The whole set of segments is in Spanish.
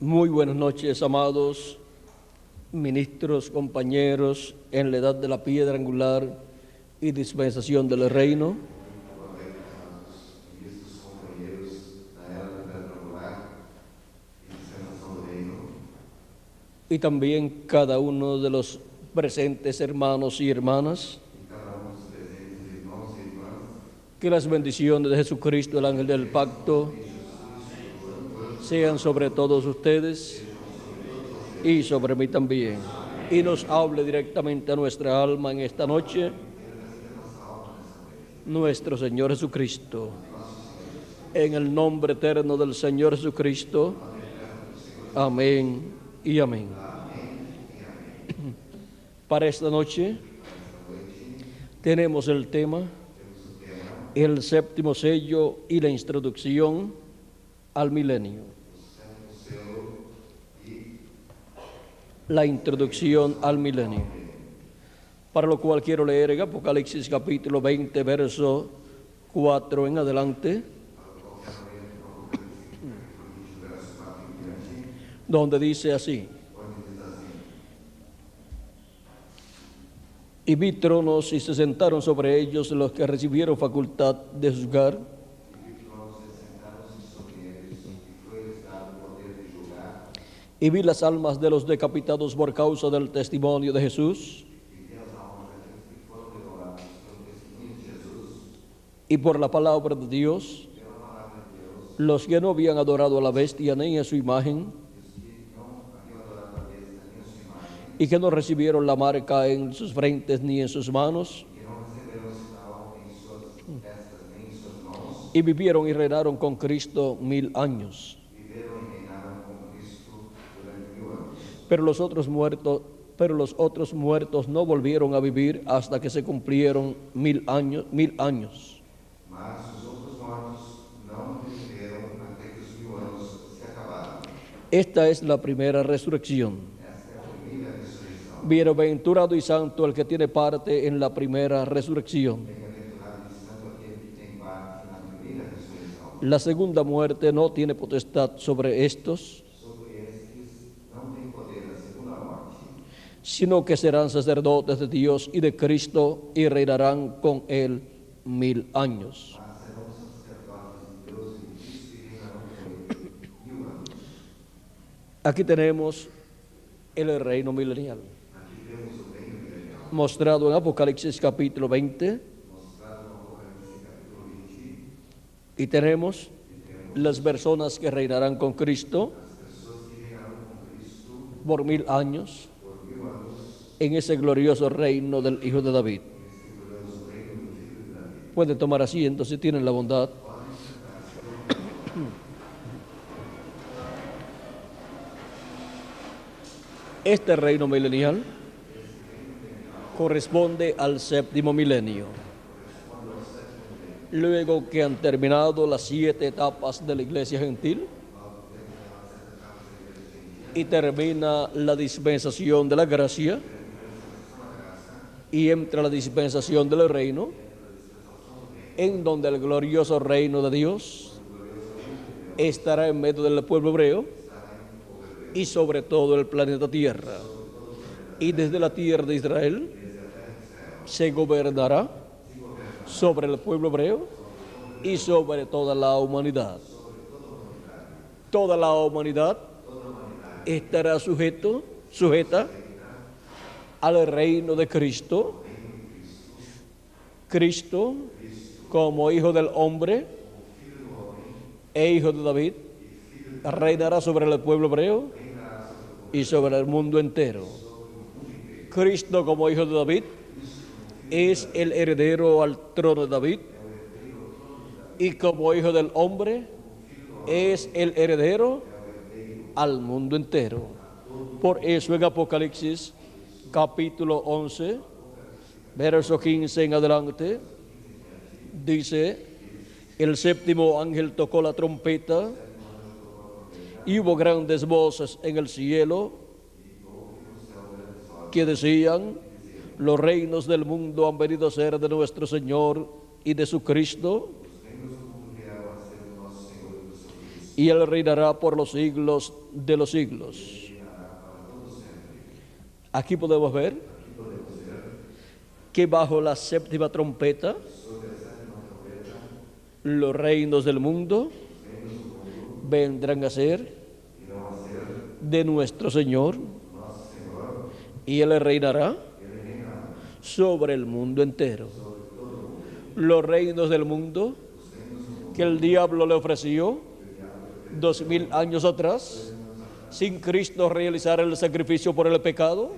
Muy buenas noches, amados ministros, compañeros en la edad de la piedra angular y dispensación del reino. Y también cada uno de los presentes hermanos y hermanas. Que las bendiciones de Jesucristo, el ángel del pacto, sean sobre todos ustedes y sobre mí también. Y nos hable directamente a nuestra alma en esta noche nuestro Señor Jesucristo. En el nombre eterno del Señor Jesucristo. Amén y amén. Para esta noche tenemos el tema, el séptimo sello y la introducción al milenio. La introducción al milenio. Para lo cual quiero leer en Apocalipsis capítulo 20, verso 4 en adelante, donde dice así: y vi tronos y se sentaron sobre ellos los que recibieron facultad de juzgar. Y vi las almas de los decapitados por causa del testimonio de Jesús y por la palabra de Dios, los que no habían adorado a la bestia ni a su imagen, y que no recibieron la marca en sus frentes ni en sus manos, y vivieron y reinaron con Cristo 1000 años. Pero los otros muertos no volvieron a vivir hasta que se cumplieron 1000 años. Mas os outros mortos não viveram até que os 1000 anos se acabaram. Esta es la primera resurrección. Bienaventurado y santo el que tiene parte en la primera resurrección. La segunda muerte no tiene potestad sobre estos, sino que serán sacerdotes de Dios y de Cristo y reinarán con él 1000 años. Aquí tenemos el reino milenial, mostrado en Apocalipsis capítulo 20, y tenemos las personas que reinarán con Cristo por 1000 años en ese glorioso reino del Hijo de David. Pueden tomar asiento si tienen la bondad. Este reino milenial corresponde al séptimo milenio. Luego que han terminado las 7 etapas de la iglesia gentil y termina la dispensación de la gracia y entra la dispensación del reino, en donde el glorioso reino de Dios estará en medio del pueblo hebreo y sobre todo el planeta Tierra. Y desde la tierra de Israel se gobernará sobre el pueblo hebreo y sobre toda la humanidad. Toda la humanidad estará sujeta al reino de Cristo. Cristo, como hijo del hombre e hijo de David, reinará sobre el pueblo hebreo y sobre el mundo entero. Cristo, como hijo de David, es el heredero al trono de David, y como hijo del hombre es el heredero al mundo entero. Por eso en Apocalipsis capítulo 11, verso 15 en adelante, dice: el séptimo ángel tocó la trompeta y hubo grandes voces en el cielo que decían: los reinos del mundo han venido a ser de nuestro Señor y de su Cristo, y Él reinará por los siglos de los siglos. Aquí podemos ver que bajo la séptima trompeta, los reinos del mundo vendrán a ser de nuestro Señor, y Él reinará sobre el mundo entero. Los reinos del mundo que el diablo le ofreció 2000 años atrás, sin Cristo realizar el sacrificio por el pecado.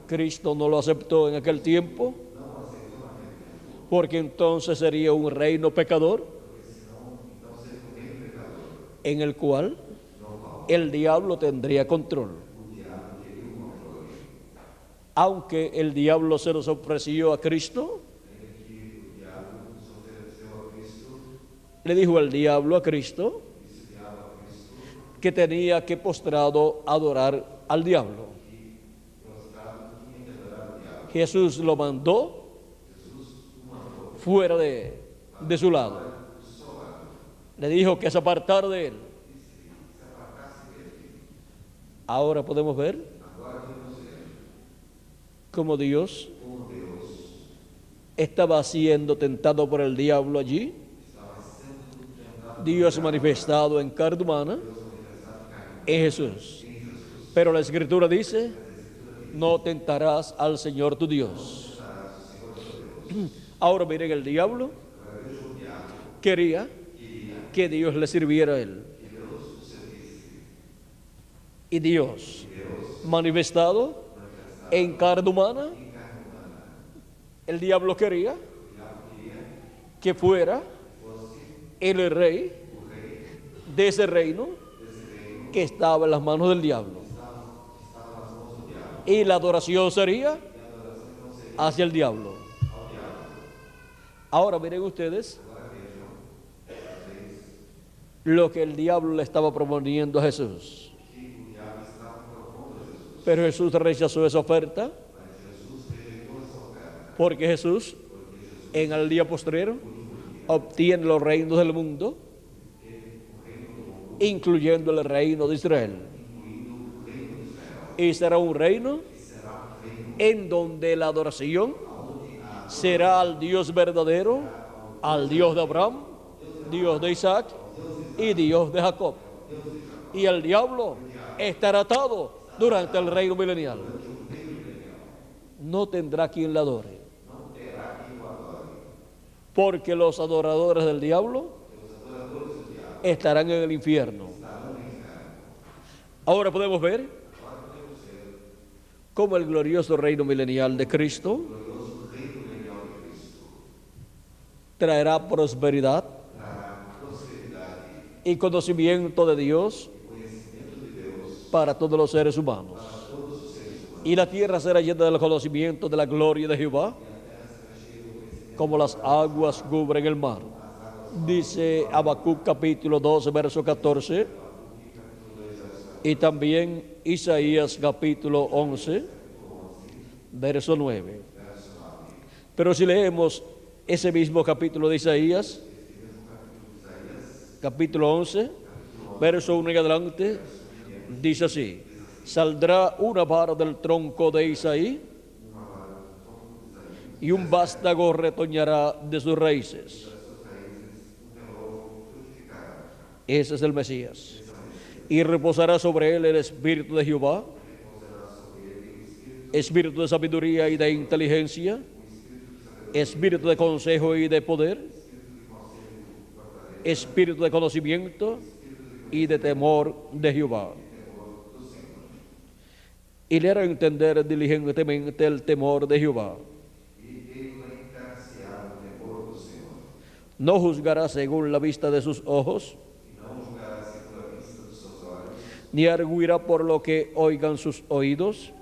Cristo no lo aceptó en aquel tiempo, porque entonces sería un reino pecador, en el cual el diablo tendría control. Aunque el diablo se los ofreció a Cristo, le dijo el diablo a Cristo que tenía que postrado adorar al diablo. Jesús lo mandó fuera de su lado. Le dijo que se apartara de él. Ahora podemos ver cómo Dios estaba siendo tentado por el diablo allí. Dios manifestado en carne humana en Jesús. Pero la Escritura dice: no tentarás al Señor tu Dios. Ahora miren, el diablo quería que Dios le sirviera a él. Y Dios, manifestado en carne humana, el diablo quería que fuera el rey de ese reino que estaba en las manos del diablo. Y la adoración sería hacia el diablo. Ahora miren ustedes lo que el diablo le estaba proponiendo a Jesús. Pero Jesús rechazó esa oferta, porque Jesús en el día postrero obtiene los reinos del mundo, incluyendo el reino de Israel. Y será un reino en donde la adoración será al Dios verdadero, al Dios de Abraham, Dios de Isaac y Dios de Jacob. Y el diablo estará atado durante el reino milenial. No tendrá quien le adore, porque los adoradores del diablo estarán en el infierno. Ahora podemos ver cómo el glorioso reino milenial de Cristo traerá prosperidad y conocimiento de Dios para todos los seres humanos. Y la tierra será llena del conocimiento de la gloria de Jehová, como las aguas cubren el mar. Dice Habacuc capítulo 12, verso 14, y también Isaías capítulo 11, verso 9. Pero si leemos ese mismo capítulo de Isaías, capítulo 11, verso 1 en adelante, dice así: saldrá una vara del tronco de Isaí, y un vástago retoñará de sus raíces. Ese es el Mesías. Y reposará sobre él el espíritu de Jehová, espíritu de sabiduría y de inteligencia, espíritu de consejo y de poder, espíritu de conocimiento y de temor de Jehová. Y le hará entender diligentemente el temor de Jehová. No juzgará según la vista de sus ojos, ni arguirá por lo que oigan sus oídos,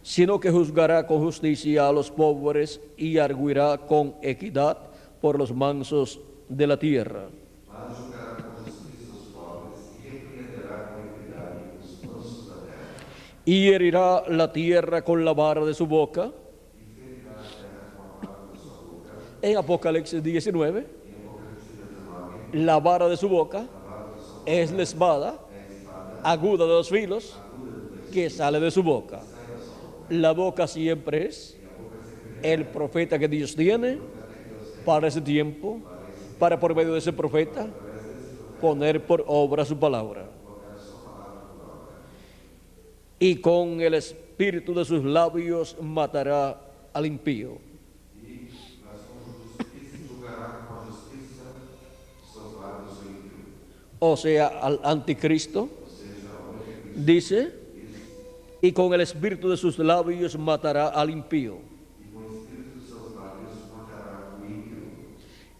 sino que juzgará con justicia a los pobres y arguirá con equidad por los mansos de la tierra. Y herirá la tierra con la vara de su boca, En Apocalipsis 19, la vara de su boca es la espada aguda de los filos que sale de su boca. La boca siempre es el profeta que Dios tiene para ese tiempo, para por medio de ese profeta poner por obra su palabra. Y con el espíritu de sus labios matará al impío. O sea, al anticristo. Dice, y con el espíritu de sus labios matará al impío.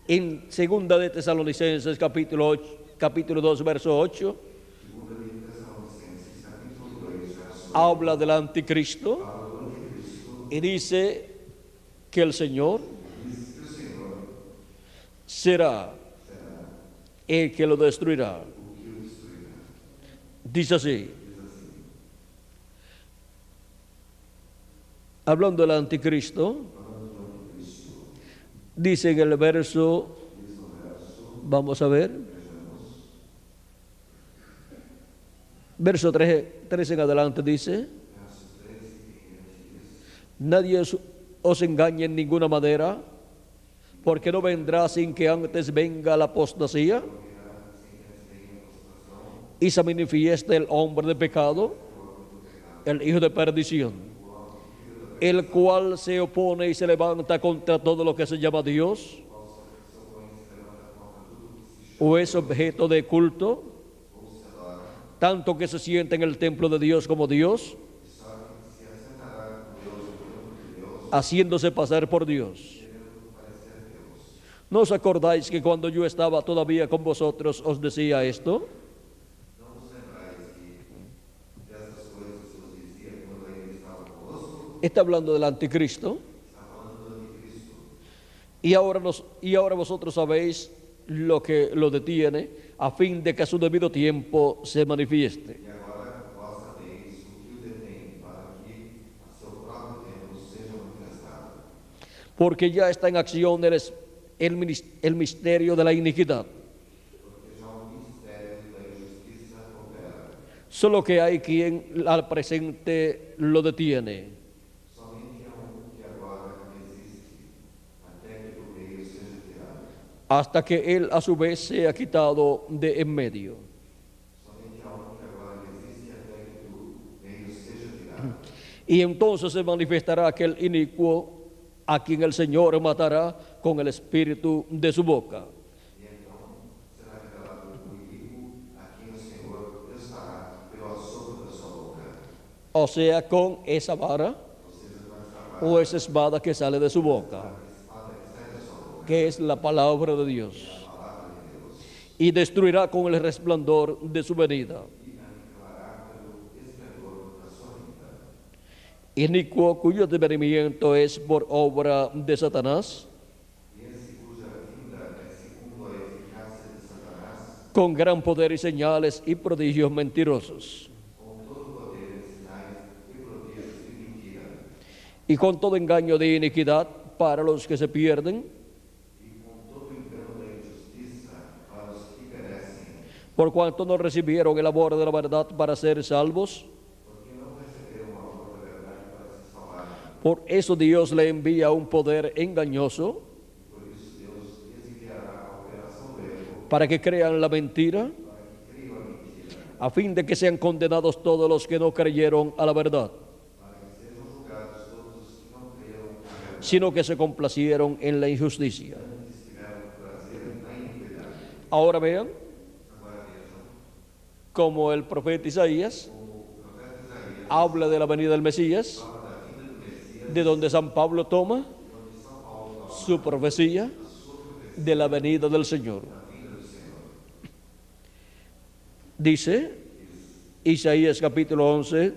En segunda de Tesalonicenses capítulo 2, verso 8, habla del anticristo y dice que el Señor será el que lo destruirá. Dice así, hablando del anticristo, dice en el verso, vamos a ver, verso 3 en adelante dice, nadie os engañe en ninguna manera, porque no vendrá sin que antes venga la apostasía y se manifieste el hombre de pecado, el hijo de perdición, el cual se opone y se levanta contra todo lo que se llama Dios o es objeto de culto, tanto que se siente en el templo de Dios como Dios, haciéndose pasar por Dios. ¿No os acordáis que cuando yo estaba todavía con vosotros os decía esto? Está hablando del anticristo. Y ahora vosotros sabéis lo que lo detiene, a fin de que a su debido tiempo se manifieste. Porque ya está en acción el misterio de la iniquidad. Solo que hay quien al presente lo detiene, hasta que él a su vez sea quitado de en medio. Y entonces se manifestará aquel inicuo a quien el Señor matará con el espíritu de su boca. O sea, con esa vara o esa espada que sale de su boca, que es la palabra de Dios, y destruirá con el resplandor de su venida. Inicuo, cuyo advenimiento es por obra de Satanás, con gran poder y señales y prodigios mentirosos, y con todo engaño de iniquidad para los que se pierden, por cuanto no recibieron el amor de la verdad para ser salvos. Por eso Dios le envía un poder engañoso para que crean la mentira, a fin de que sean condenados todos los que no creyeron a la verdad, sino que se complacieron en la injusticia. Ahora vean como el profeta Isaías habla de la venida del Mesías, de donde San Pablo toma su profecía de la venida del Señor. Dice Isaías capítulo 11,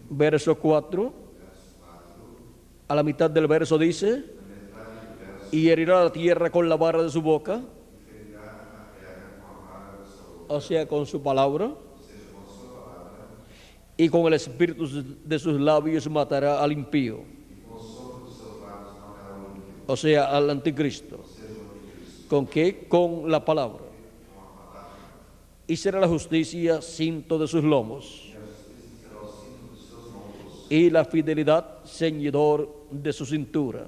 verso 4, a la mitad del verso dice, y herirá la tierra con la vara de su boca, o sea, con su palabra, y con el espíritu de sus labios matará al impío. o sea, al anticristo. ¿Con qué? Con la palabra. Y será la justicia cinto de sus lomos, y la fidelidad ceñidor de su cintura.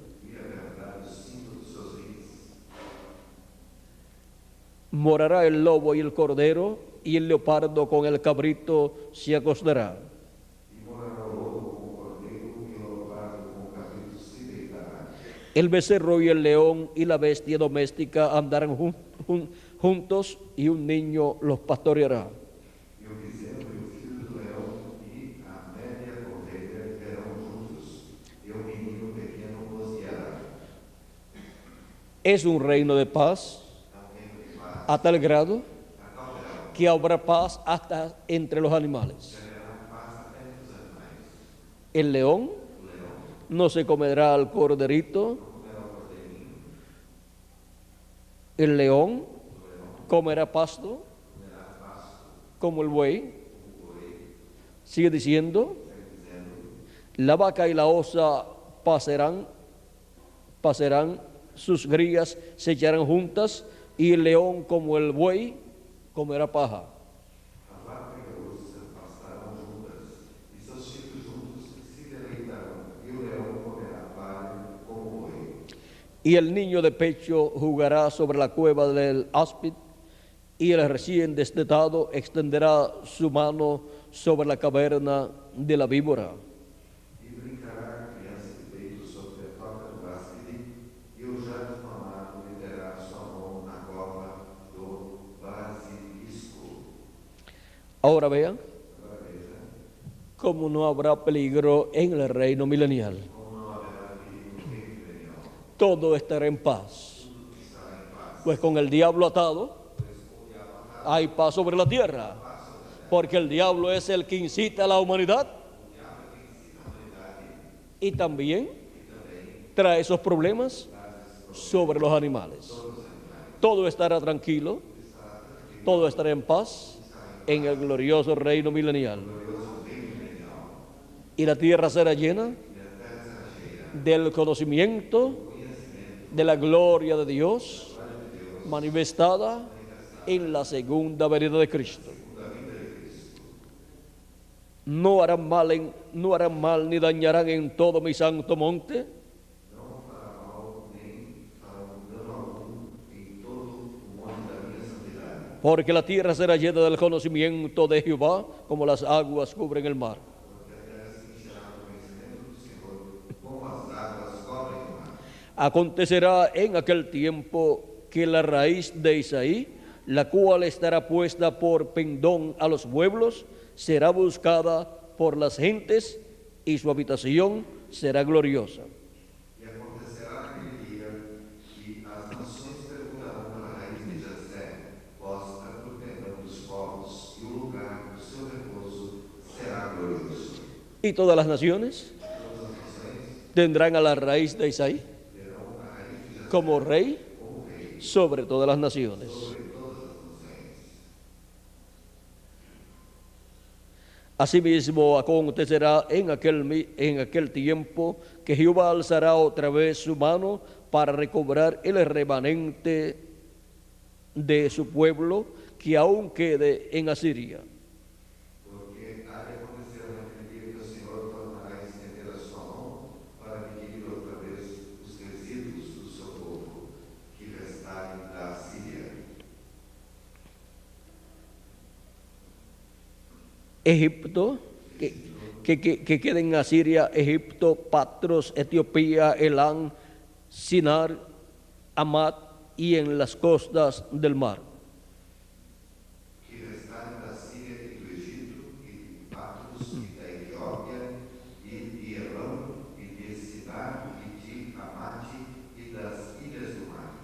Morará el lobo y el cordero, y el leopardo con el cabrito se acostará. El becerro y el león y la bestia doméstica andarán juntos, y un niño los pastoreará. Es un reino de paz a tal grado que habrá paz hasta entre los animales. El león no se comerá al corderito. El león comerá pasto como el buey. Sigue diciendo, la vaca y la osa pasarán, sus crías se echarán juntas, y el león como el buey comerá paja. Y el niño de pecho jugará sobre la cueva del áspid, y el recién destetado extenderá su mano sobre la caverna de la víbora. Ahora vean cómo no habrá peligro en el reino milenial. Todo estará en paz. Pues con el diablo atado, hay paz sobre la tierra. Porque el diablo es el que incita a la humanidad. Y también trae esos problemas sobre los animales. Todo estará tranquilo, todo estará en paz en el glorioso reino milenial. Y la tierra será llena del conocimiento de la gloria de Dios manifestada en la segunda venida de Cristo. No harán mal ni dañarán en todo mi santo monte, porque la tierra será llena del conocimiento de Jehová, como las aguas cubren el mar. Acontecerá en aquel tiempo que la raíz de Isaí, la cual estará puesta por pendón a los pueblos, será buscada por las gentes, y su habitación será gloriosa. E acontecerá naquele dia que as nações perguntarão pela raiz de Jessé, posta no pendão dos povos, e o lugar do seu repouso será glorioso. Y todas las naciones tendrán a la raíz de Isaí como rey sobre todas las naciones. Asimismo acontecerá en aquel tiempo que Jehová alzará otra vez su mano para recobrar el remanente de su pueblo que aún quede en Asiria. Porque há de acontecer naquele dia que o Senhor tornará a estender a sua mão para adquirir outra vez os resíduos do seu povo que restarem da Síria. Egipto, que queda en Asiria, Egipto, Patros, Etiopía, Elán, Sinar, Amat, y en las costas del mar. Que restarem da Síria e do Egito, e de Patros, e da Etiópia, e de Elão, e de Sinar, e de Amate, e das ilhas do mar.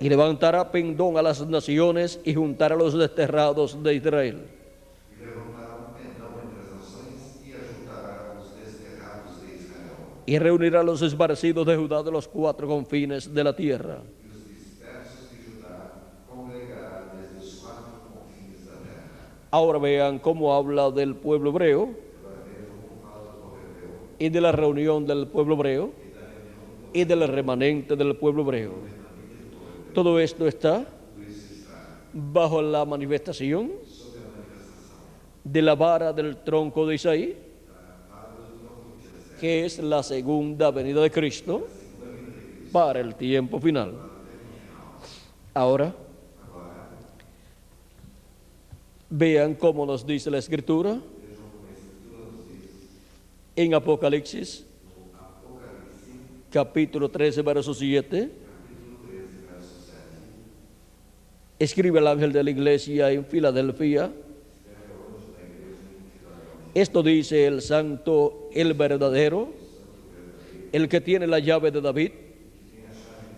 Y levantará pendón a las naciones, y juntará a los desterrados de Israel. E levantará pendão entre as nações, e ajuntará os desterrados de Israel. Y reunirá a los esparcidos de Judá de los cuatro confines de la tierra. E os dispersos de Judá congregará desde os quatro confins da terra. Ahora vean cómo habla del pueblo hebreo y de la reunión del pueblo hebreo y del remanente del pueblo hebreo. Todo esto está bajo la manifestación de la vara del tronco de Isaí, que es la segunda venida de Cristo para el tiempo final. Ahora, vean cómo nos dice la Escritura en Apocalipsis, capítulo 13, verso 7. Escribe el ángel de la iglesia en Filadelfia: esto dice el santo, el verdadero, el que tiene la llave de David,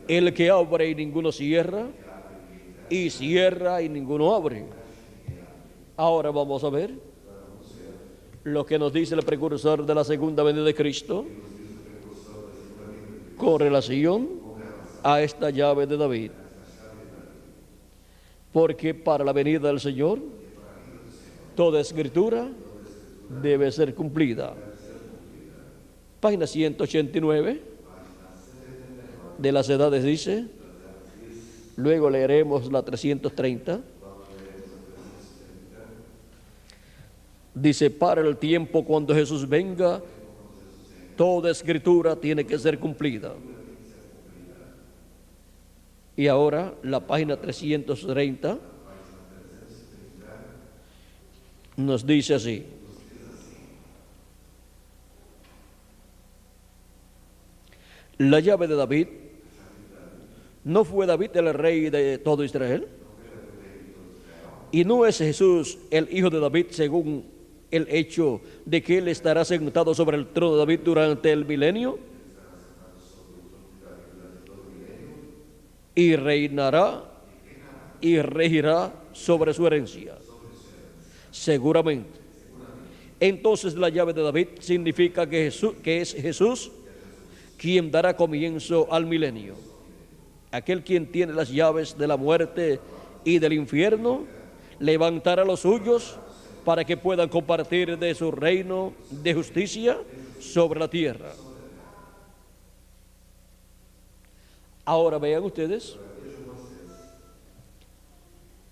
el que abre y ninguno cierra, y cierra y ninguno abre. Ahora vamos a ver lo que nos dice el precursor de la segunda venida de Cristo con relación a esta llave de David. Porque para la venida del Señor, toda escritura debe ser cumplida. Página 189 de las edades dice, luego leeremos la 330. Dice, para el tiempo cuando Jesús venga, toda escritura tiene que ser cumplida. Y ahora la página 330 nos dice así: la llave de David, ¿no fue David el rey de todo Israel? ¿Y no es Jesús el hijo de David según el hecho de que él estará sentado sobre el trono de David durante el milenio? Y reinará y regirá sobre su herencia. Seguramente. Entonces la llave de David significa que es Jesús quien dará comienzo al milenio. Aquel quien tiene las llaves de la muerte y del infierno levantará a los suyos para que puedan compartir de su reino de justicia sobre la tierra. Ahora vean ustedes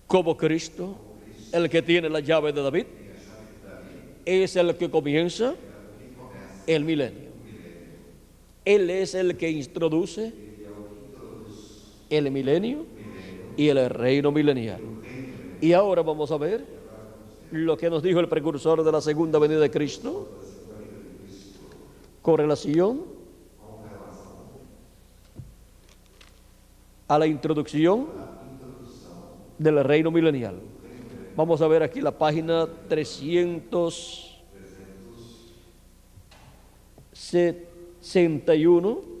cómo Cristo, el que tiene la llave de David, es el que comienza el milenio. Él es el que introduce el milenio y el reino milenial. Y ahora vamos a ver lo que nos dijo el precursor de la segunda venida de Cristo con relación a la introducción del reino milenial. Vamos a ver aquí la página 361.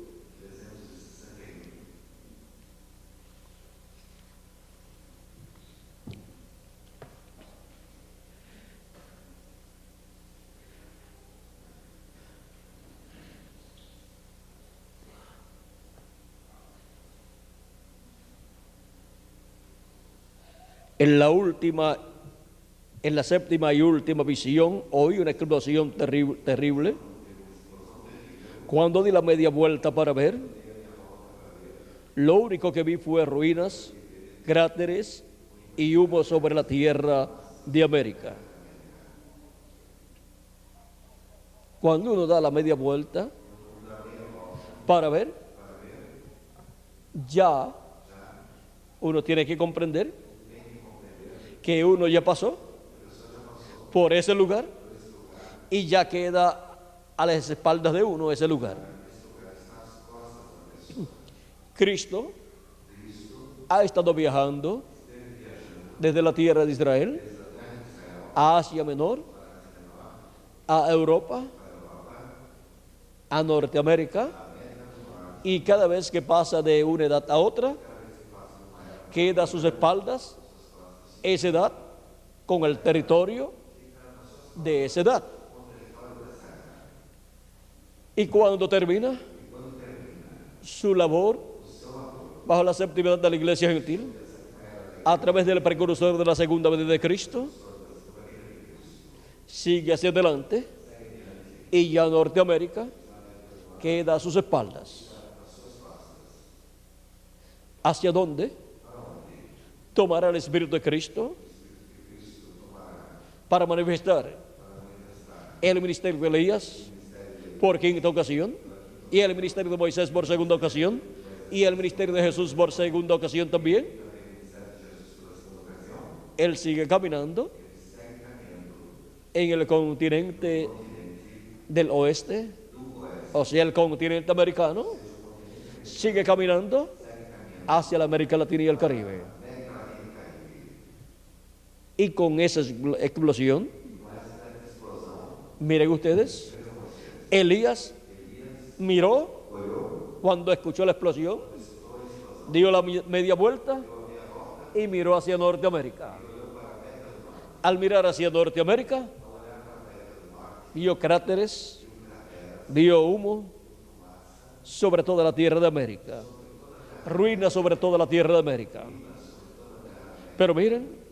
En la séptima y última visión, oí una explosión terrible. Cuando di la media vuelta para ver, lo único que vi fue ruinas, cráteres y humo sobre la tierra de América. Cuando uno da la media vuelta para ver, ya uno tiene que comprender que uno ya pasó por ese lugar y ya queda a las espaldas de uno ese lugar. Cristo ha estado viajando desde la tierra de Israel a Asia Menor, a Europa, a Norteamérica, y cada vez que pasa de una edad a otra, queda a sus espaldas esa edad con el territorio de esa edad. Y cuando termina su labor bajo la séptima edad de la iglesia gentil, a través del precursor de la segunda venida de Cristo, sigue hacia adelante y ya Norteamérica queda a sus espaldas. ¿Hacia dónde tomará el Espíritu de Cristo para manifestar el ministerio de Elías por quinta ocasión, y el ministerio de Moisés por segunda ocasión, y el ministerio de Jesús por segunda ocasión también? Él sigue caminando en el continente del oeste, o sea, el continente americano, sigue caminando hacia la América Latina y el Caribe. Y con esa explosión, miren ustedes, Elías miró cuando escuchó la explosión, dio la media vuelta y miró hacia Norteamérica. Al mirar hacia Norteamérica, vio cráteres, vio humo sobre toda la tierra de América, ruinas sobre toda la tierra de América. Pero miren,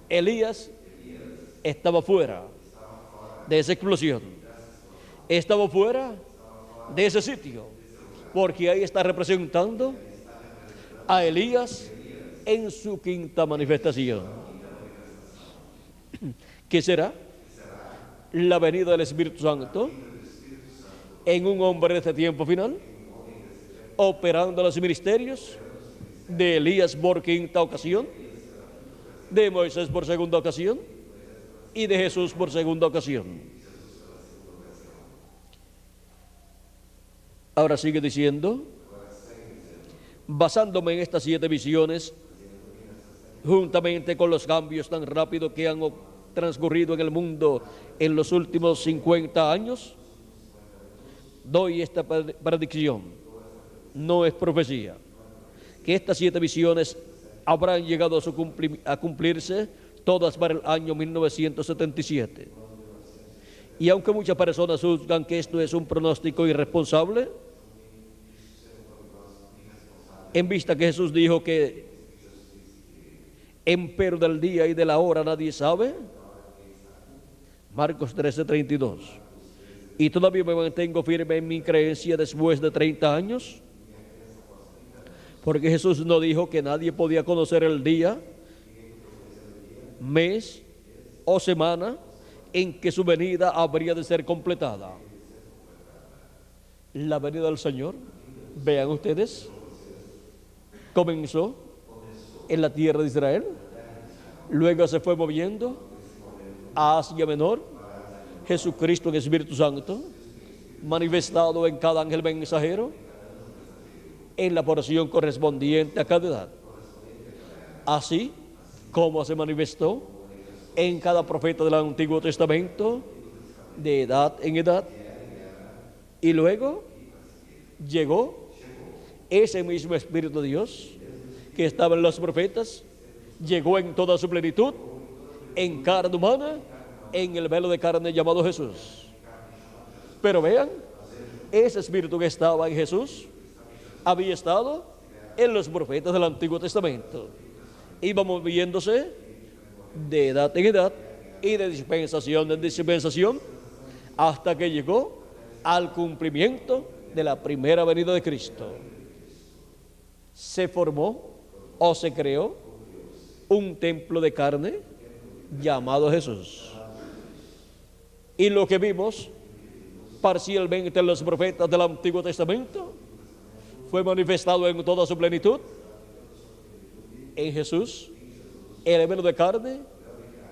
Elías estaba fuera de esa explosión, estaba fuera de ese sitio, porque ahí está representando a Elías en su quinta manifestación. ¿Qué será? La venida del Espíritu Santo en un hombre de este tiempo final, operando los ministerios de Elías por quinta ocasión, de Moisés por segunda ocasión y de Jesús por segunda ocasión. Ahora sigue diciendo, basándome en estas 7 visiones, juntamente con los cambios tan rápidos que han transcurrido en el mundo en los últimos 50 años, doy esta predicción, no es profecía, que estas 7 visiones habrán llegado a cumplirse todas para el año 1977. Y aunque muchas personas juzgan que esto es un pronóstico irresponsable, en vista que Jesús dijo que empero del día y de la hora nadie sabe, Marcos 13:32, y todavía me mantengo firme en mi creencia después de 30 años, porque Jesús no dijo que nadie podía conocer el día, mes o semana en que su venida habría de ser completada. La venida del Señor, vean ustedes, comenzó en la tierra de Israel, luego se fue moviendo a Asia Menor, Jesucristo en Espíritu Santo, manifestado en cada ángel mensajero, en la porción correspondiente a cada edad, así como se manifestó en cada profeta del Antiguo Testamento, de edad en edad, y luego llegó ese mismo Espíritu de Dios que estaba en los profetas, llegó en toda su plenitud, en carne humana, en el velo de carne llamado Jesús. Pero vean, ese Espíritu que estaba en Jesús había estado en los profetas del Antiguo Testamento. Iba moviéndose de edad en edad y de dispensación en dispensación hasta que llegó al cumplimiento de la primera venida de Cristo. Se formó o se creó un templo de carne llamado Jesús. Y lo que vimos parcialmente en los profetas del Antiguo Testamento fue manifestado en toda su plenitud en Jesús, el velo de carne,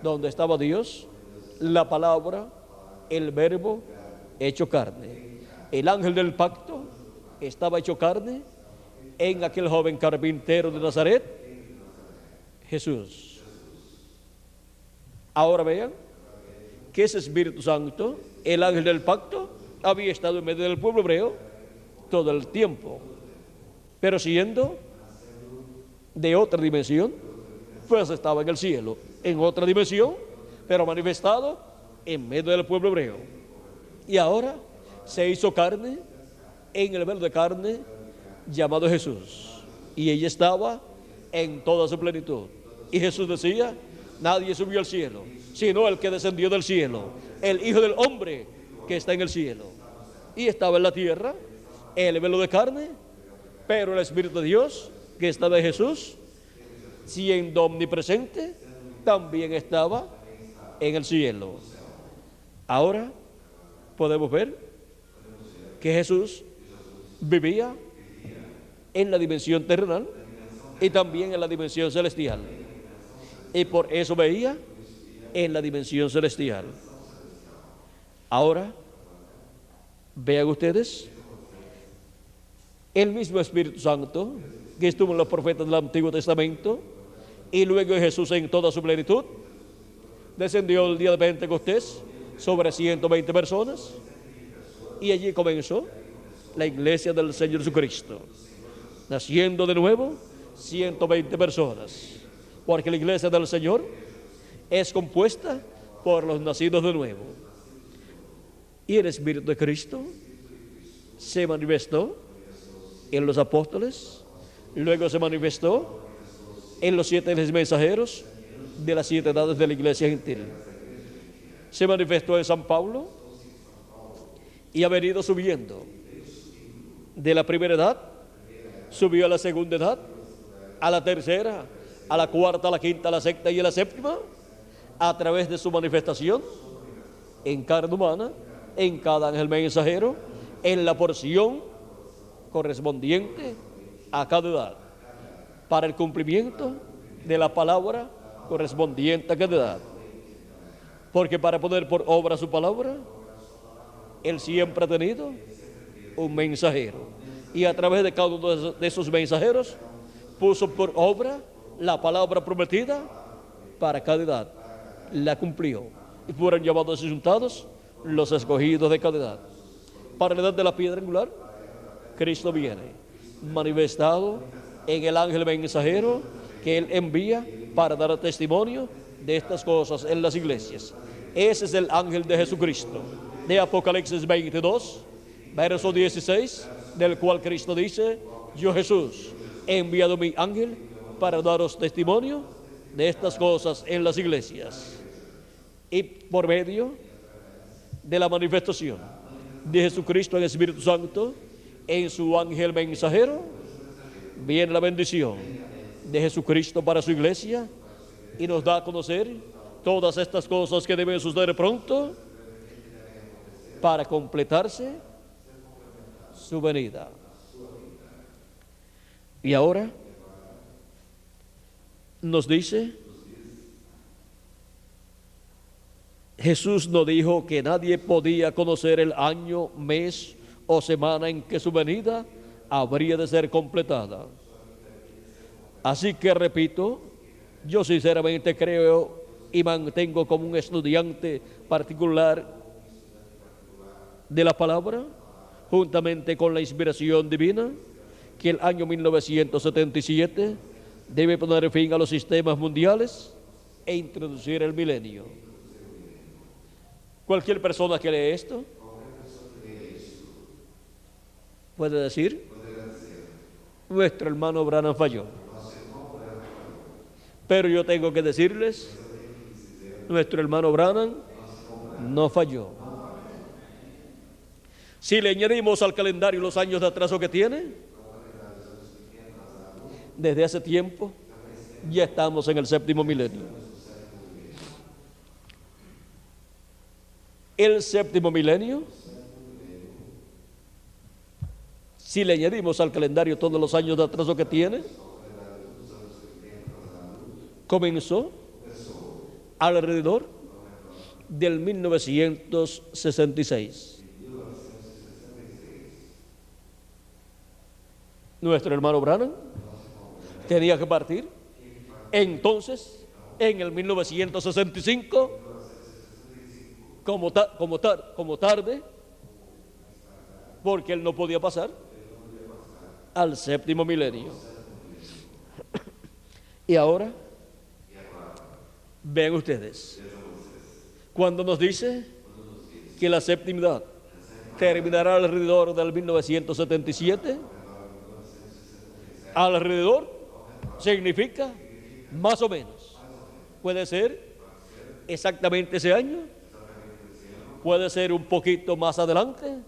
donde estaba Dios, la palabra, el verbo hecho carne. El ángel del pacto estaba hecho carne en aquel joven carpintero de Nazaret, Jesús. Ahora vean que ese Espíritu Santo, el ángel del pacto, había estado en medio del pueblo hebreo todo el tiempo, pero siendo de otra dimensión, pues estaba en el cielo, en otra dimensión, pero manifestado en medio del pueblo hebreo. Y ahora se hizo carne en el velo de carne llamado Jesús, y ella estaba en toda su plenitud. Y Jesús decía, nadie subió al cielo, sino el que descendió del cielo, el Hijo del Hombre que está en el cielo. Y estaba en la tierra, el velo de carne, pero el Espíritu de Dios que estaba en Jesús, siendo omnipresente, también estaba en el cielo. Ahora podemos ver que Jesús vivía en la dimensión terrenal y también en la dimensión celestial. Y por eso veía en la dimensión celestial. Ahora, vean ustedes, el mismo Espíritu Santo que estuvo en los profetas del Antiguo Testamento y luego en Jesús en toda su plenitud, descendió el día de Pentecostés sobre 120 personas y allí comenzó la iglesia del Señor Jesucristo, naciendo de nuevo 120 personas, porque la iglesia del Señor es compuesta por los nacidos de nuevo. Y el Espíritu de Cristo se manifestó en los apóstoles, luego se manifestó en los 7 mensajeros de las 7 edades de la iglesia gentil. Se manifestó en San Pablo y ha venido subiendo de la primera edad, subió a la segunda edad, a la tercera, a la cuarta, a la quinta, a la sexta y a la séptima, a través de su manifestación en carne humana, en cada ángel mensajero, en la porción correspondiente a cada edad, para el cumplimiento de la palabra correspondiente a cada edad. Porque para poner por obra su palabra, Él siempre ha tenido un mensajero. Y a través de cada uno de esos mensajeros, puso por obra la palabra prometida para cada edad. La cumplió. Y fueron llamados y juntados los escogidos de cada edad. Para la edad de la piedra angular, Cristo viene manifestado en el ángel mensajero que Él envía para dar testimonio de estas cosas en las iglesias. Ese es el ángel de Jesucristo, de Apocalipsis 22, verso 16, del cual Cristo dice: yo, Jesús, he enviado mi ángel para daros testimonio de estas cosas en las iglesias. Y por medio de la manifestación de Jesucristo en el Espíritu Santo, en su ángel mensajero, viene la bendición de Jesucristo para su iglesia y nos da a conocer todas estas cosas que deben suceder pronto para completarse su venida. Y ahora nos dice, Jesús nos dijo que nadie podía conocer el año, mes o semana en que su venida habría de ser completada. Así que repito, yo sinceramente creo y mantengo como un estudiante particular de la palabra, juntamente con la inspiración divina, que el año 1977 debe poner fin a los sistemas mundiales e introducir el milenio. Cualquier persona que lee esto puede decir: nuestro hermano Branham falló. Pero yo tengo que decirles, nuestro hermano Branham no falló. Si le añadimos al calendario los años de atraso que tiene, desde hace tiempo ya estamos en el 7º milenio. El 7º milenio, si le añadimos al calendario todos los años de atraso que tiene, comenzó alrededor del 1966. Nuestro hermano Branham tenía que partir entonces en el 1965 como tarde, porque él no podía pasar al 7º milenio. Y ahora vean ustedes, cuando nos dice que la 7ª edad terminará alrededor del 1977, alrededor significa más o menos. Puede ser exactamente ese año, puede ser un poquito más adelante,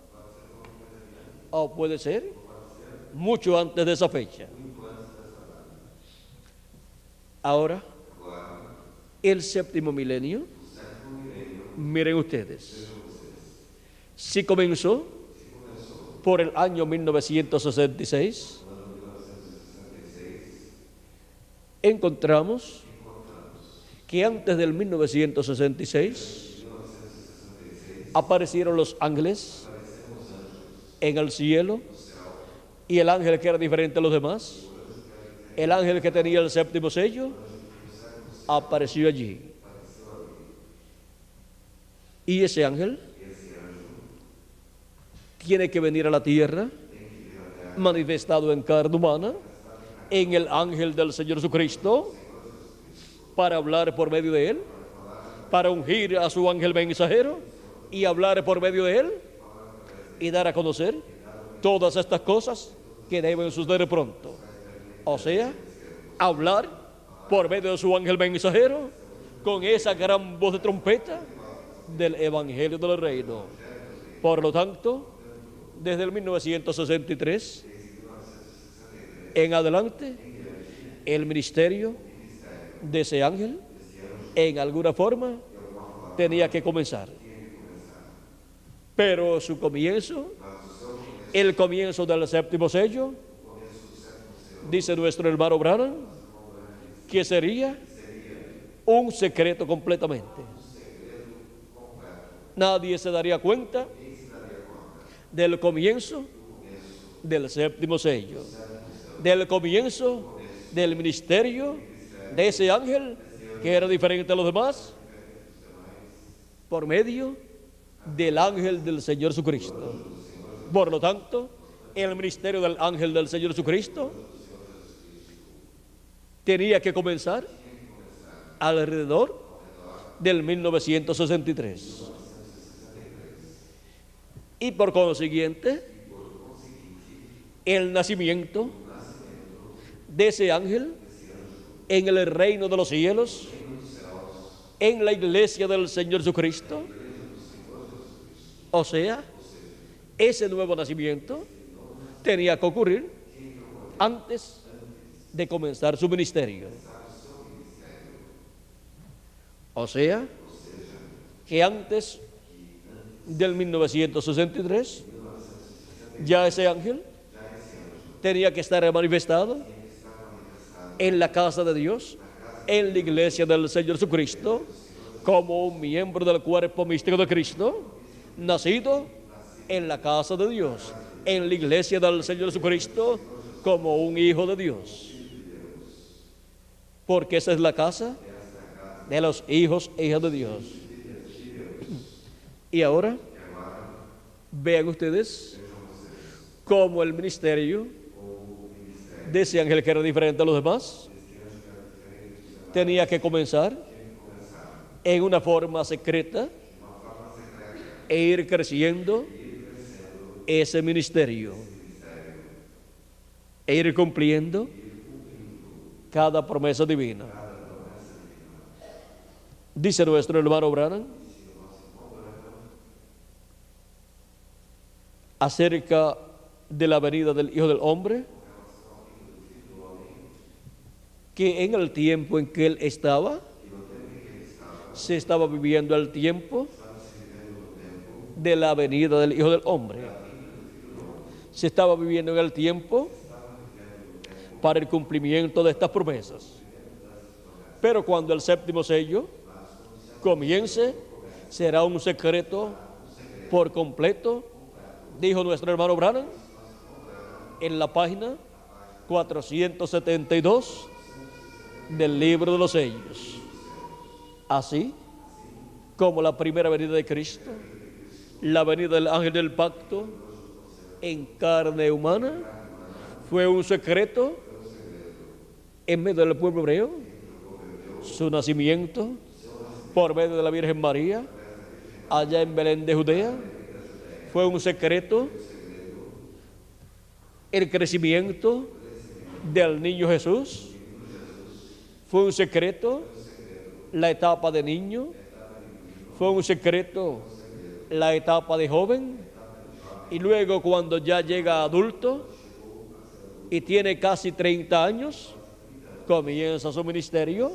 o puede ser mucho antes de esa fecha. Ahora, el séptimo milenio, miren ustedes, si comenzó por el año 1966, encontramos que antes del 1966 aparecieron los ángeles en el cielo, y el ángel que era diferente a los demás, el ángel que tenía el séptimo sello, apareció allí. Y ese ángel tiene que venir a la tierra, manifestado en carne humana, en el ángel del Señor Jesucristo, para hablar por medio de él, para ungir a su ángel mensajero y hablar por medio de él y dar a conocer todas estas cosas que deben suceder pronto. O sea, hablar por medio de su ángel mensajero con esa gran voz de trompeta del evangelio del reino. Por lo tanto, desde el 1963 en adelante, el ministerio de ese ángel en alguna forma tenía que comenzar. Pero su comienzo, el comienzo del séptimo sello, dice nuestro hermano Branham, que sería un secreto completamente. Nadie se daría cuenta del comienzo del séptimo sello, del comienzo del ministerio de ese ángel que era diferente a los demás, por medio del ángel del Señor Jesucristo. Por lo tanto, el ministerio del ángel del Señor Jesucristo tenía que comenzar alrededor del 1963. Y por consiguiente, el nacimiento de ese ángel en el reino de los cielos, en la iglesia del Señor Jesucristo, o sea, ese nuevo nacimiento tenía que ocurrir antes de comenzar su ministerio. O sea, que antes del 1963 ya ese ángel tenía que estar manifestado en la casa de Dios, en la iglesia del Señor Jesucristo, como un miembro del cuerpo místico de Cristo, nacido en la casa de Dios, en la iglesia del Señor Jesucristo, como un hijo de Dios. Porque esa es la casa de los hijos e hijas de Dios. Y ahora, vean ustedes cómo el ministerio de ese ángel que era diferente a los demás tenía que comenzar en una forma secreta e ir creciendo ese ministerio e ir cumpliendo cada promesa divina. Dice nuestro hermano Branham acerca de la venida del Hijo del Hombre, que en el tiempo en que él estaba, se estaba viviendo el tiempo de la venida del Hijo del Hombre. Se estaba viviendo en el tiempo para el cumplimiento de estas promesas. Pero cuando el séptimo sello comience, será un secreto por completo, dijo nuestro hermano Branham en la página 472 del libro de los sellos. Así como la primera venida de Cristo, la venida del ángel del pacto en carne humana, fue un secreto en medio del pueblo hebreo. Su nacimiento por medio de la Virgen María allá en Belén de Judea fue un secreto. El crecimiento del niño Jesús fue un secreto. La etapa de niño fue un secreto. La etapa de joven, y luego cuando ya llega adulto y tiene casi 30 años, comienza su ministerio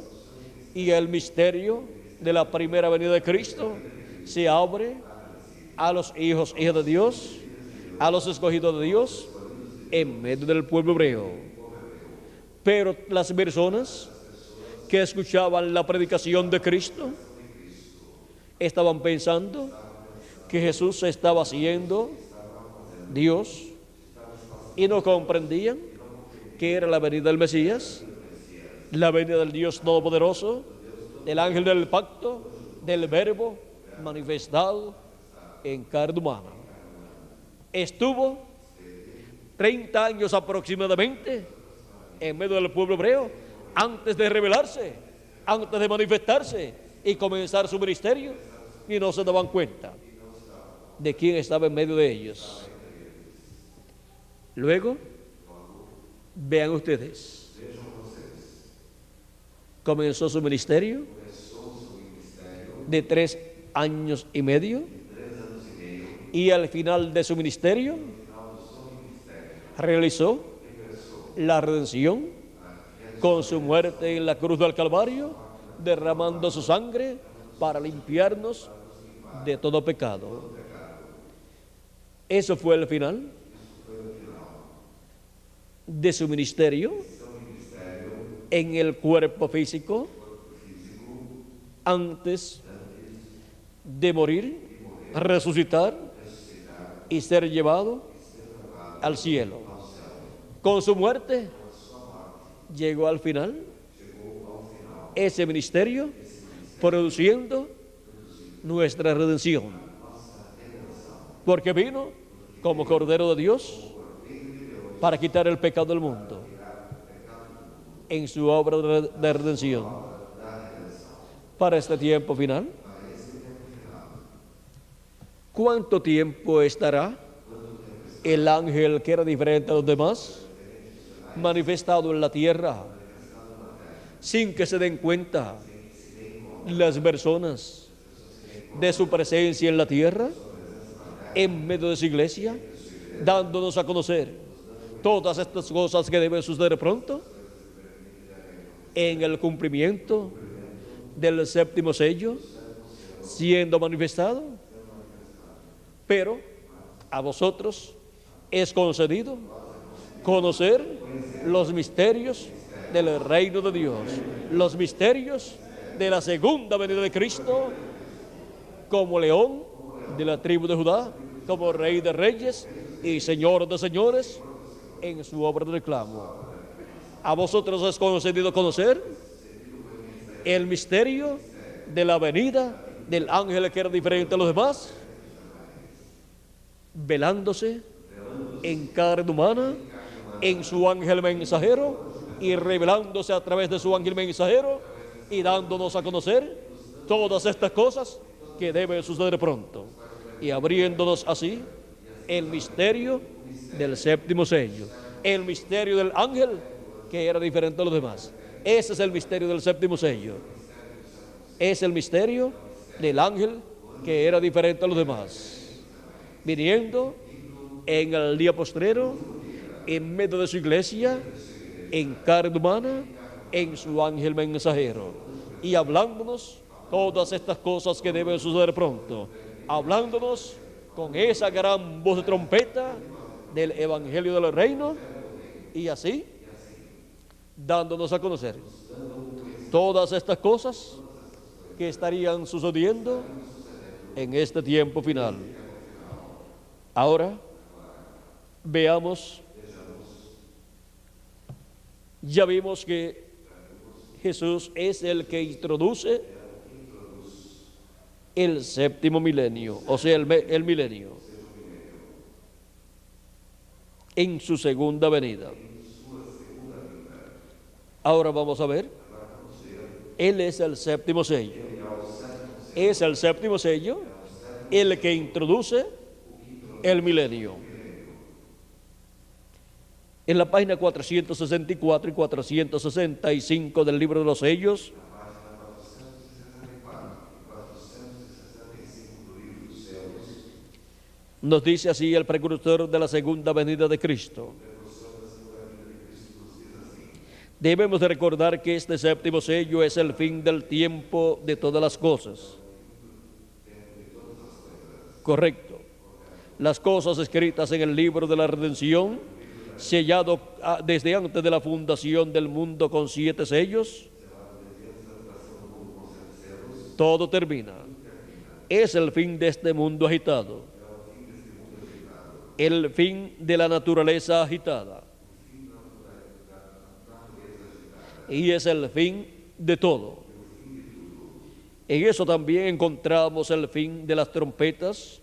y el misterio de la primera venida de Cristo se abre a los hijos de Dios, a los escogidos de Dios en medio del pueblo hebreo. Pero las personas que escuchaban la predicación de Cristo estaban pensando que Jesús estaba haciendo Dios y no comprendían que era la venida del Mesías, la venida del Dios Todopoderoso, del ángel del pacto, del Verbo manifestado en carne humana. Estuvo 30 años aproximadamente en medio del pueblo hebreo antes de revelarse, antes de manifestarse y comenzar su ministerio, y no se daban cuenta de quién estaba en medio de ellos. Luego, vean ustedes, comenzó su ministerio de 3 años y medio, y al final de su ministerio realizó la redención con su muerte en la cruz del Calvario, derramando su sangre para limpiarnos de todo pecado. Eso fue el final de su ministerio en el cuerpo físico antes de morir, resucitar y ser llevado al cielo. Con su muerte llegó al final ese ministerio, produciendo nuestra redención, porque vino como Cordero de Dios para quitar el pecado del mundo en su obra de redención. Para este tiempo final, ¿cuánto tiempo estará el ángel que era diferente a los demás manifestado en la tierra sin que se den cuenta las personas de su presencia en la tierra, en medio de su iglesia, dándonos a conocer todas estas cosas que deben suceder pronto en el cumplimiento del séptimo sello siendo manifestado? Pero a vosotros es concedido conocer los misterios del reino de Dios, los misterios de la segunda venida de Cristo, como león de la tribu de Judá, como rey de reyes y señor de señores en su obra de reclamo. A vosotros es concedido conocer el misterio de la venida del ángel que era diferente a los demás, velándose en carne humana, en su ángel mensajero, y revelándose a través de su ángel mensajero y dándonos a conocer todas estas cosas que deben suceder pronto, y abriéndonos así el misterio del séptimo sello, el misterio del ángel que era diferente a los demás. Ese es el misterio del séptimo sello. Es el misterio del ángel que era diferente a los demás, viniendo en el día postrero, en medio de su iglesia, en carne humana, en su ángel mensajero, y hablándonos todas estas cosas que deben suceder pronto, hablándonos con esa gran voz de trompeta del evangelio del reino, y así dándonos a conocer todas estas cosas que estarían sucediendo en este tiempo final. Ahora veamos, ya vimos que Jesús es el que introduce el séptimo milenio, o sea, el milenio, en su segunda venida. Ahora vamos a ver, Él es el séptimo sello. Es el séptimo sello el que introduce el milenio. En la página 464 y 465 del libro de los sellos, nos dice así el precursor de la segunda venida de Cristo: Debemos de recordar que este séptimo sello es el fin del tiempo de todas las cosas. Correcto. Las cosas escritas en el libro de la redención, sellado desde antes de la fundación del mundo con 7 sellos, todo termina. Es el fin de este mundo agitado, el fin de la naturaleza agitada, y es el fin de todo. En eso también encontramos el fin de las trompetas,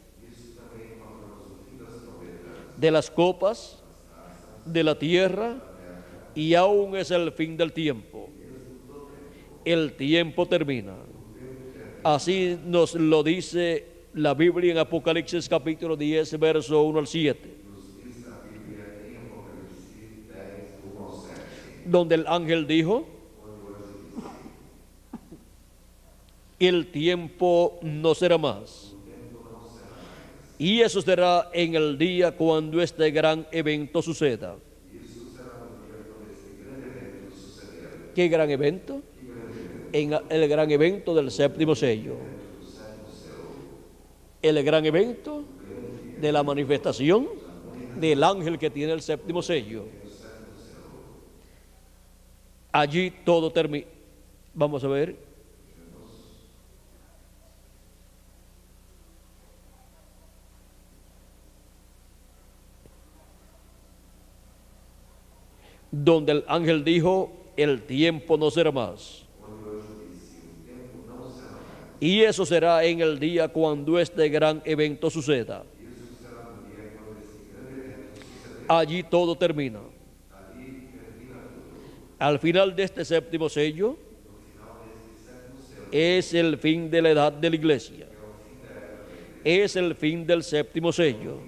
de las copas, de la tierra, y aún es el fin del tiempo. El tiempo termina. Así nos lo dice la Biblia en Apocalipsis capítulo 10, verso 1 al 7. Donde el ángel dijo: el tiempo no será más. Y eso será en el día cuando este gran evento suceda. ¿Qué gran evento? En el gran evento del séptimo sello. El gran evento de la manifestación del ángel que tiene el séptimo sello. Allí todo termina. Vamos a ver. Donde el ángel dijo: el tiempo no será más. Y eso será en el día cuando este gran evento suceda. Allí todo termina. Al final de este séptimo sello es el fin de la edad de la iglesia. Es el fin del séptimo sello.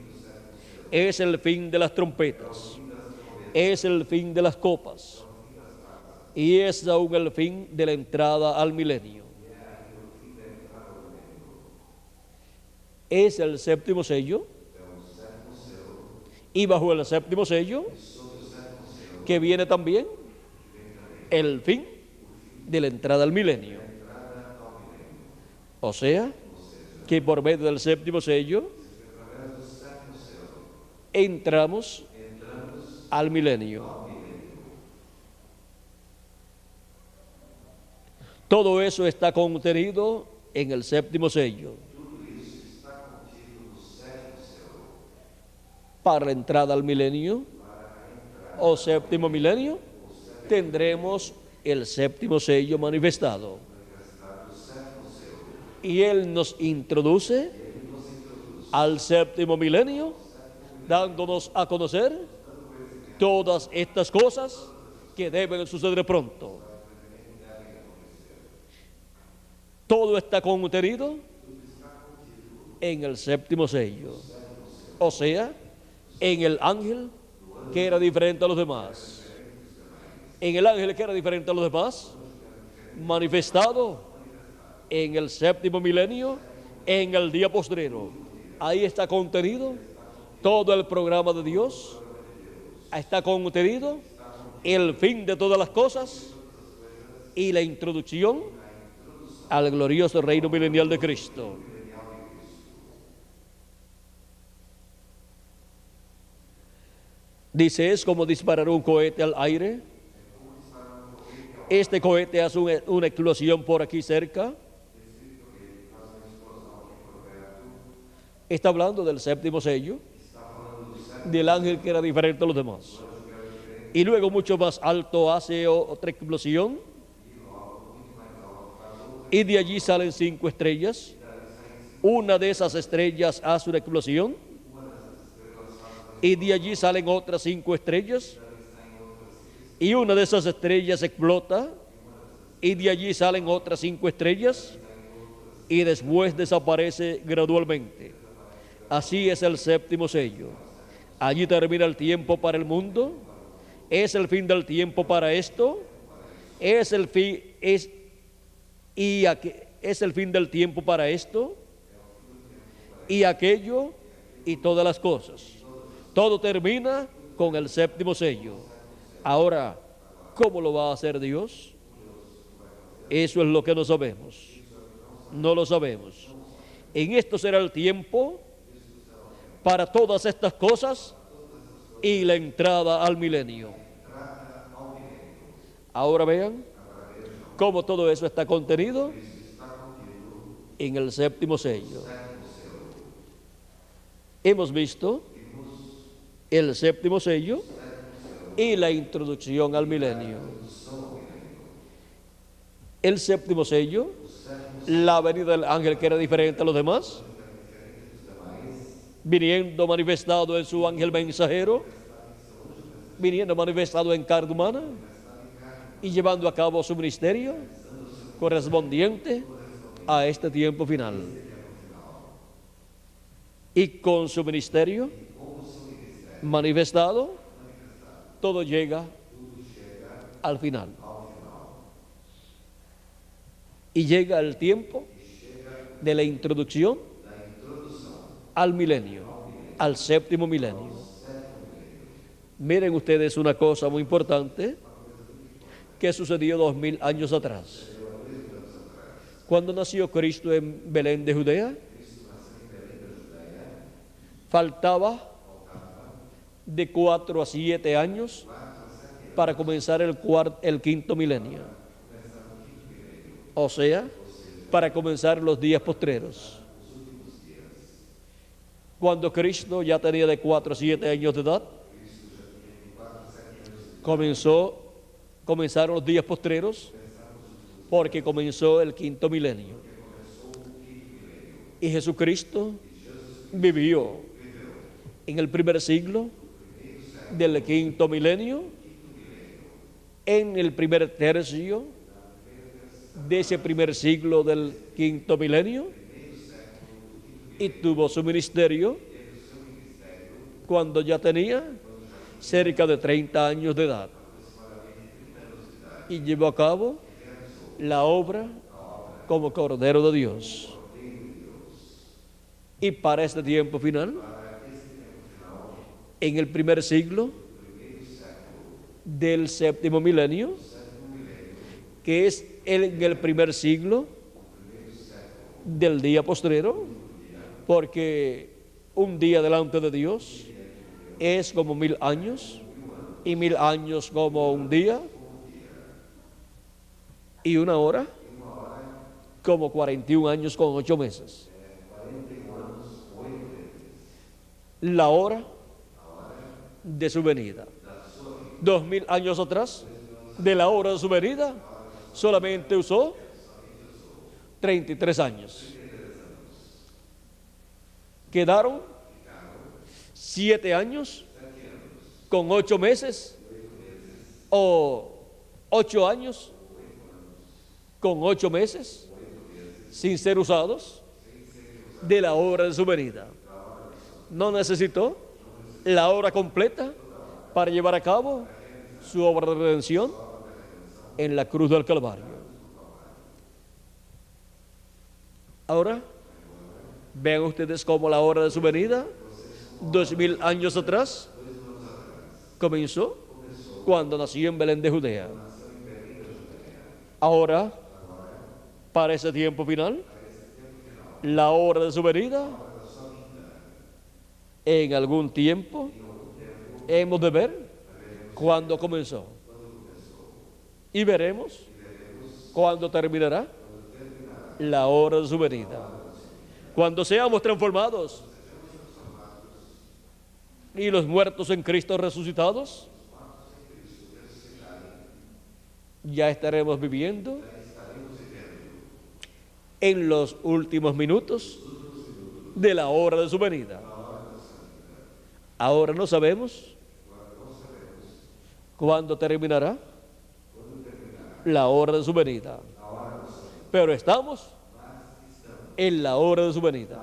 Es el fin de las trompetas. Es el fin de las copas. Y es aún el fin de la entrada al milenio. Es el séptimo sello. Y bajo el séptimo sello, que viene también el fin de la entrada al milenio. O sea, que por medio del séptimo sello entramos al milenio. Todo eso está contenido en el séptimo sello. Para la entrada al milenio o séptimo milenio tendremos el séptimo sello manifestado. Y Él nos introduce al séptimo milenio, dándonos a conocer todas estas cosas que deben suceder pronto. Todo está contenido en el séptimo sello. O sea, en el ángel que era diferente a los demás. En el ángel que era diferente a los demás, manifestado en el séptimo milenio, en el día postrero. Ahí está contenido todo el programa de Dios. Está contenido el fin de todas las cosas y la introducción al glorioso reino milenial de Cristo. Dice, es como disparar un cohete al aire. Este cohete hace una explosión por aquí cerca. Está hablando del séptimo sello, del ángel que era diferente a los demás. Y luego mucho más alto hace otra explosión. Y de allí salen 5 estrellas. Una de esas estrellas hace una explosión. Y de allí salen otras 5 estrellas. Y una de esas estrellas explota. Y de allí salen otras 5 estrellas. Y después desaparece gradualmente. Así es el séptimo sello. Allí termina el tiempo para el mundo. Es el fin del tiempo para esto. Es el fin del tiempo para esto y aquello y todas las cosas. Todo termina con el séptimo sello. Ahora, ¿Cómo lo va a hacer Dios? Eso es lo que no sabemos. No lo sabemos. En esto será el tiempo para todas estas cosas y la entrada al milenio. Ahora vean cómo todo eso está contenido en el séptimo sello. Hemos visto el séptimo sello y la introducción al milenio. El séptimo sello, la venida del ángel que era diferente a los demás, viniendo manifestado en su ángel mensajero, viniendo manifestado en carne humana y llevando a cabo su ministerio correspondiente a este tiempo final. Y con su ministerio manifestado, todo llega al final. Y llega el tiempo de la introducción al milenio, al séptimo milenio. Miren ustedes una cosa muy importante que sucedió 2000 años atrás. Cuando nació Cristo en Belén de Judea, faltaba de 4 a 7 años para comenzar el quinto milenio. O sea, para comenzar los días postreros. Cuando Cristo ya tenía de 4 a 7 años de edad, comenzaron los días postreros, porque comenzó el quinto milenio. Y Jesucristo vivió en el primer siglo del quinto milenio, en el primer tercio de ese primer siglo del quinto milenio, y tuvo su ministerio cuando ya tenía cerca de 30 años de edad, y llevó a cabo la obra como Cordero de Dios. Y para este tiempo final, en el primer siglo del séptimo milenio, que es en el primer siglo del día postrero, porque un día delante de Dios es como 1000 años, y 1000 años como un día, y una hora como 41 años con 8 meses. La hora de su venida. 2000 años atrás, de la hora de su venida, solamente usó 33 años. Quedaron 7 años con 8 meses, o 8 años con 8 meses sin ser usados de la hora de su venida. No necesitó la hora completa para llevar a cabo su obra de redención en la cruz del Calvario. Ahora, vean ustedes cómo la hora de su venida, 2000 años atrás, comenzó cuando nació en Belén de Judea. Ahora, para ese tiempo final, la hora de su venida, en algún tiempo, hemos de ver cuándo comenzó. Y veremos cuándo terminará la hora de su venida. Cuando seamos transformados y los muertos en Cristo resucitados, ya estaremos viviendo en los últimos minutos de la hora de su venida. Ahora no sabemos cuándo terminará la hora de su venida, pero estamos en la hora de su venida,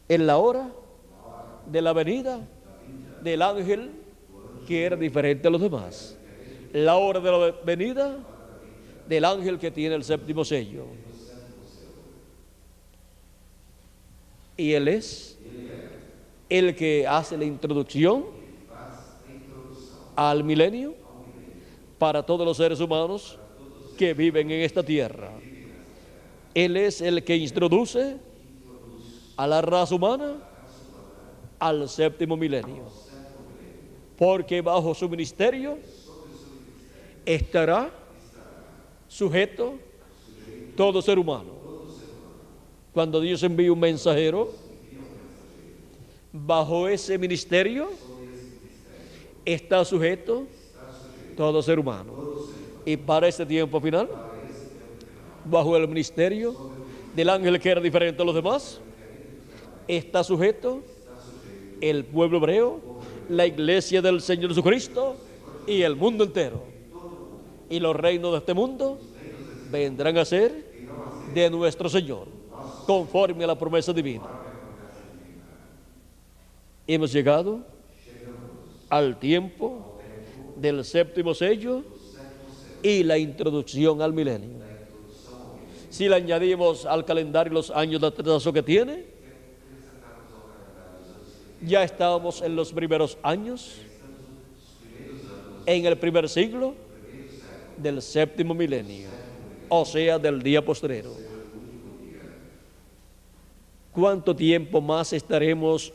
en la hora de la venida del ángel que era diferente a los demás, la hora de la venida del ángel que tiene el séptimo sello. Y él es el que hace la introducción al milenio para todos los seres humanos que viven en esta tierra. Él es el que introduce a la raza humana al séptimo milenio, porque bajo su ministerio estará sujeto todo ser humano. Cuando Dios envía un mensajero, bajo ese ministerio está sujeto todo ser humano. Y para este tiempo final, bajo el ministerio del ángel que era diferente a los demás, está sujeto el pueblo hebreo, la iglesia del Señor Jesucristo y el mundo entero. Y los reinos de este mundo vendrán a ser de nuestro Señor, conforme a la promesa divina. Hemos llegado al tiempo del séptimo sello y la introducción al milenio. Si le añadimos al calendario los años de atraso que tiene, ya estamos en los primeros años, en el primer siglo del séptimo milenio, o sea, del día postrero. ¿Cuánto tiempo más estaremos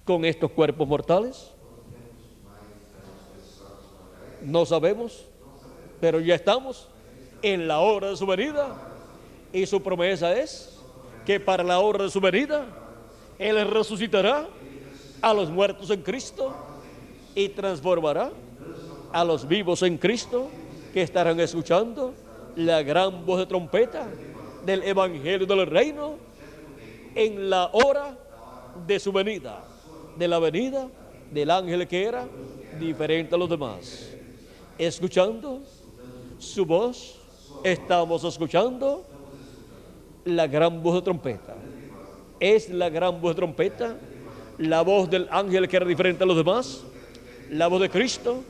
con estos cuerpos mortales? No sabemos, pero ya estamos en la hora de su venida, y su promesa es que para la hora de su venida Él resucitará a los muertos en Cristo y transformará a los vivos en Cristo, que estarán escuchando la gran voz de trompeta del Evangelio del Reino en la hora de su venida, de la venida del ángel que era diferente a los demás. Escuchando su voz, estamos escuchando la gran voz de trompeta. Es la gran voz de trompeta, la voz del ángel que era diferente a los demás, la voz de Cristo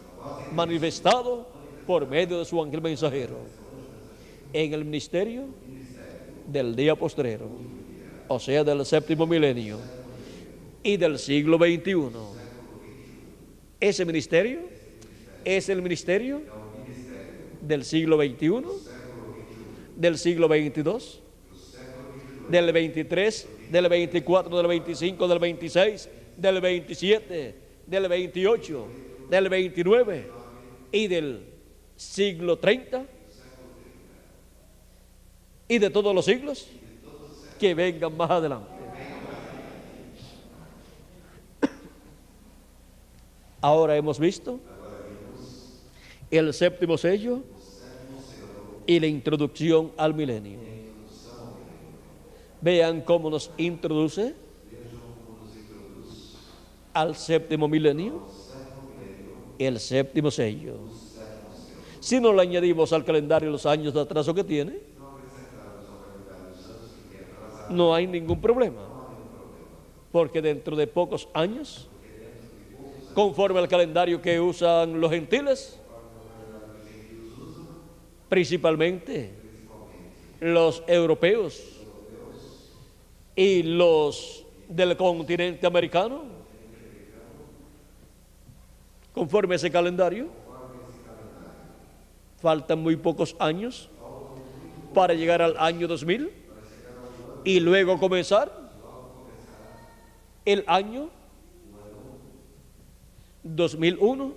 manifestado por medio de su ángel mensajero en el ministerio del día postrero, o sea, del séptimo milenio y del siglo XXI. Ese ministerio es el ministerio del siglo XXI, del siglo XXII, del 23, del 24, del 25, del 26, del 27, del 28, del 29 y del siglo 30 y de todos los siglos que vengan más adelante. Ahora hemos visto el séptimo sello y la introducción al milenio. Vean cómo nos introduce al séptimo milenio el séptimo sello. Si no le añadimos al calendario los años de atraso que tiene, no hay ningún problema, porque dentro de pocos años, conforme al calendario que usan los gentiles, principalmente los europeos y los del continente americano, conforme a ese calendario, faltan muy pocos años para llegar al año 2000 y luego comenzar el año 2001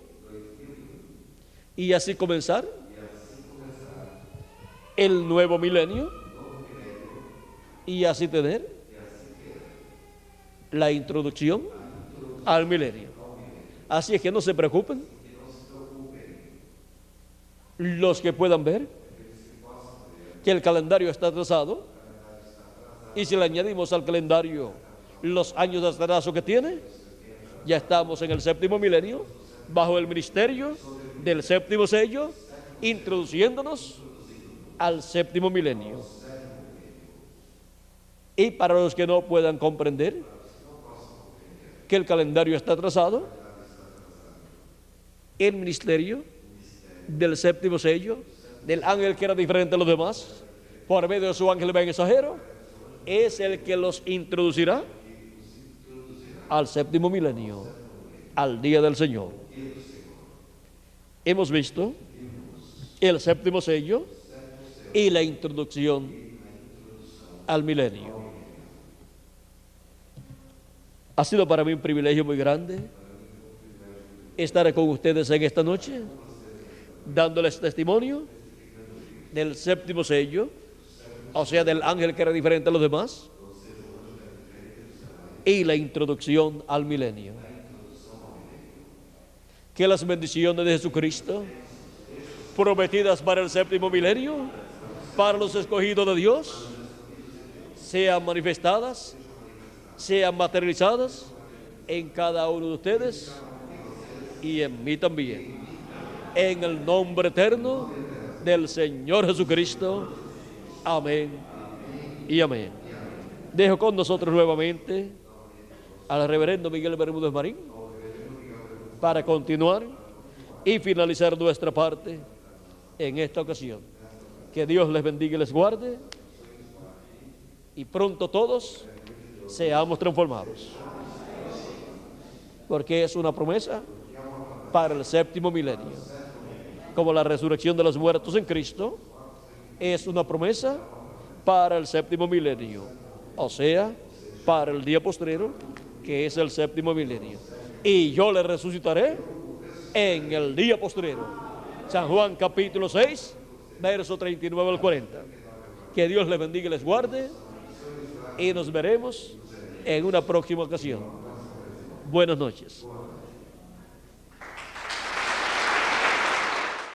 y así comenzar el nuevo milenio y así tener la introducción al milenio. Así es que no se preocupen los que puedan ver que el calendario está atrasado, y si le añadimos al calendario los años de atraso que tiene, ya estamos en el séptimo milenio, bajo el ministerio del séptimo sello, introduciéndonos al séptimo milenio. Y para los que no puedan comprender que el calendario está atrasado, el ministerio del séptimo sello, del ángel que era diferente a los demás, por medio de su ángel mensajero, es el que los introducirá al séptimo milenio, al día del Señor. hemos visto el séptimo sello y la introducción al milenio. Ha sido para mí un privilegio muy grande estar con ustedes en esta noche, dándoles testimonio del séptimo sello, o sea, del ángel que era diferente a los demás, y la introducción al milenio. Que las bendiciones de Jesucristo, prometidas para el séptimo milenio, para los escogidos de Dios, sean manifestadas, sean materializadas en cada uno de ustedes y en mí también. En el nombre eterno del Señor Jesucristo. Amén y amén. Dejo con nosotros nuevamente al reverendo Miguel Bermúdez Marín para continuar y finalizar nuestra parte en esta ocasión. Que Dios les bendiga y les guarde, y pronto todos seamos transformados, porque es una promesa para el séptimo milenio. Como la resurrección de los muertos en Cristo es una promesa para el séptimo milenio, o sea, para el día postrero, que es el séptimo milenio. Y yo le resucitaré en el día postrero. San Juan capítulo 6, verso 39 al 40. Que Dios les bendiga y les guarde, y nos veremos en una próxima ocasión. Buenas noches.